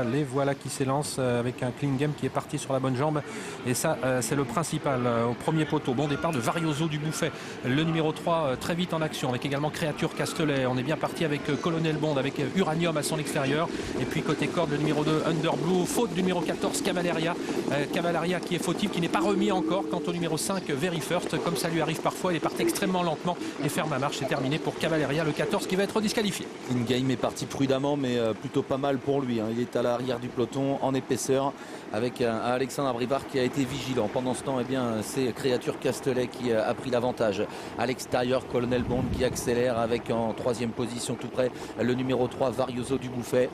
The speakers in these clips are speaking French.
Les voilà qui s'élancent avec un clean game qui est parti sur la bonne jambe. Et ça, c'est le principal. Au premier poteau, bon départ de Varioso du Bouffet. Le numéro 3, très vite en action, avec également Créature Castelet. On est bien parti avec Colonel Bond, avec Uranium à son extérieur. Et puis côté corde, le numéro 2, Underblue. Faute du numéro 14, Cavalleria. Cavalleria qui est fautif, qui n'est pas remis encore. Quant au numéro 5, Very First, comme ça lui arrive parfois, il est parti extrêmement lentement et ferme la marche. C'est terminé pour Cavalleria, le 14, qui va être disqualifié. In-game est parti prudemment, mais plutôt pas mal pour lui. Il est à l'arrière du peloton en épaisseur avec un Alexandre Abrivard qui a été vigilant. Pendant ce temps, c'est Créature Castelet qui a pris l'avantage. À l'extérieur, Colonel Bond qui accélère avec en troisième position tout près le numéro 3, Varioso du Bouffet.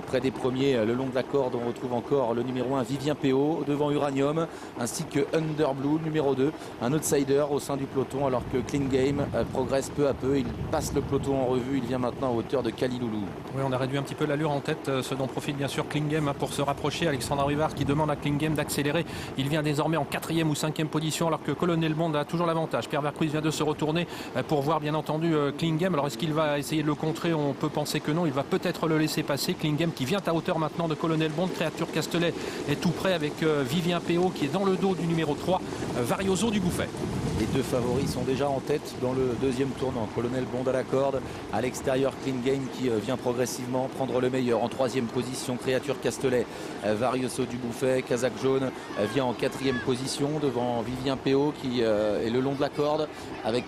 Près des premiers, le long de la corde, on retrouve encore le numéro 1, Vivien PO, devant Uranium, ainsi que Underblue, numéro 2, un outsider au sein du peloton, alors que Clean Game progresse peu à peu. Il passe le peloton en revue, il vient maintenant à hauteur de Kaliloulou. Oui, on a réduit un petit peu l'allure en tête, ce dont profite bien sûr Clean Game pour se rapprocher. Alexandre Abrivard qui demande à Clean Game d'accélérer. Il vient désormais en 4e ou 5e position, alors que Colonel Bond a toujours l'avantage. Pierre Vercruysse vient de se retourner pour voir bien entendu Clean Game. Alors est-ce qu'il va essayer de le contrer? On peut penser que non. Il va peut-être le laisser passer. Clean Game qui vient à hauteur maintenant de Colonel Bond. Créature Castelet est tout près avec Vivien PO qui est dans le dos du numéro 3, Varioso du Bouffet. Les deux favoris sont déjà en tête dans le deuxième tournant. Colonel Bond à la corde. À l'extérieur, Clean Game qui vient progressivement prendre le meilleur. En troisième position, Créature Castelet. Varioso du Bouffet. Casaque jaune vient en 4e position devant Vivien PO qui est le long de la corde avec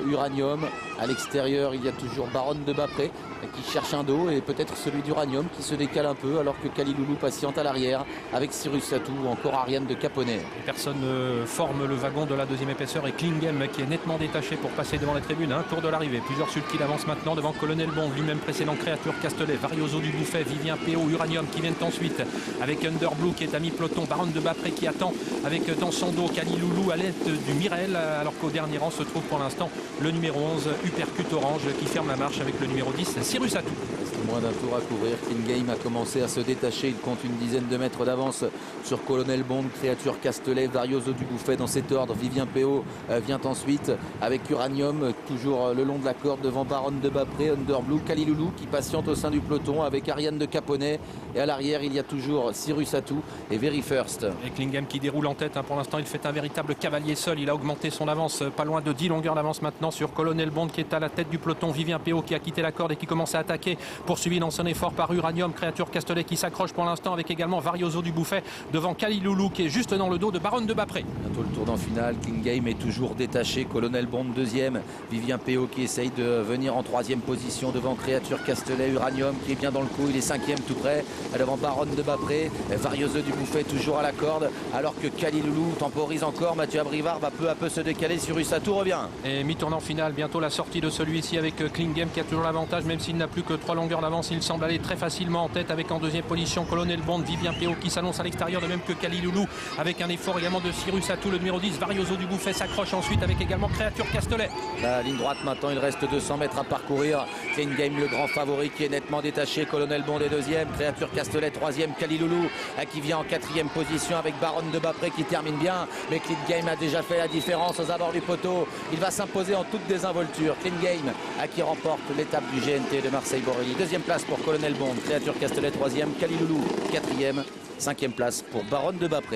Uranium. À l'extérieur, il y a toujours Baronne de Bapré qui cherche un dos et peut-être celui d'Uranium qui se décale un peu, alors que Kaliloulou patiente à l'arrière avec Cyrus Satou ou encore Ariane de Caponnet. Personne ne forme le wagon de la deuxième épaisseur et Clean Game qui est nettement détaché pour passer devant la tribune. Un tour de l'arrivée, plusieurs sulks qui avancent maintenant devant Colonel Bond, lui-même précédent Créature Castelet, Varioso du Bouffet, Vivien PO, Uranium qui viennent ensuite avec Underblue qui est à mi-peloton, Baronne de Bapré qui attend avec dans son dos Kaliloulou à l'aide du Mirel, alors qu'au dernier rang se trouve pour l'instant le numéro 11, Uppercut Orange, qui ferme la marche avec le numéro 10, Cyrus Satou. Reste moins d'un tour à couvrir. Clean Game a commencé à se détacher. Il compte une dizaine de mètres d'avance sur Colonel Bond, Créature Castelet, Varioso du Bouffet dans cet ordre. Vivien PO vient ensuite avec Uranium, toujours le long de la corde devant Baronne de Bapré, Underblue, Kaliloulou qui patiente au sein du peloton avec Ariane de Caponnet. Et à l'arrière, il y a toujours Cyrus Satou et Very First. Et Clean Game qui déroule en tête. Pour l'instant, il fait un véritable cavalier seul. Il a augmenté son avance, pas loin de 10 longueurs d'avance maintenant sur Colonel Bond qui est à la tête du peloton. Vivien PO qui a quitté la corde et qui commence à attaquer. Poursuivi dans son effort par Uranium, Créature Castelet qui s'accroche pour l'instant avec également Varioso du Bouffet devant Kaliloulou qui est juste dans le dos de Baronne de Bapré. Bientôt le tour d'en finale. Clean Game est toujours détaché. Colonel Bond deuxième. Vivien PO qui essaye de venir en 3e position devant Créature Castelet. Uranium qui est bien dans le coup. Il est 5e tout près devant Baronne de Bapré. Varioso du Bouffet toujours à la corde alors que Kaliloulou temporise encore. Mathieu Abrivard va peu à peu se décaler. Cyrus Satou revient. Et mi-tournant final, bientôt la sortie de celui-ci avec Clean Game qui a toujours l'avantage, même s'il n'a plus que 3 longueurs d'avance. Il semble aller très facilement en tête avec en deuxième position Colonel Bond, Vivien PO qui s'annonce à l'extérieur, de même que Kaliloulou avec un effort également de Cyrus Satou. Le numéro 10, Varioso du Bouffet s'accroche ensuite avec également Créature Castelet. La ligne droite maintenant, il reste 200 mètres à parcourir. Clean Game le grand favori qui est nettement détaché. Colonel Bond est deuxième, Créature Castelet troisième, Kaliloulou qui vient en 4e position avec Baronne de Bapré qui termine bien. Mais Clean Game a déjà fait la différence aux abords du poteau. Il va s'imposer en toute désinvolture. Clean Game qui remporte l'étape du GNT de Marseille-Borelli. Deuxième place pour Colonel Bond, Créature Castelet troisième, Kaliloulou 4e, 5e place pour Baronne de Bapré.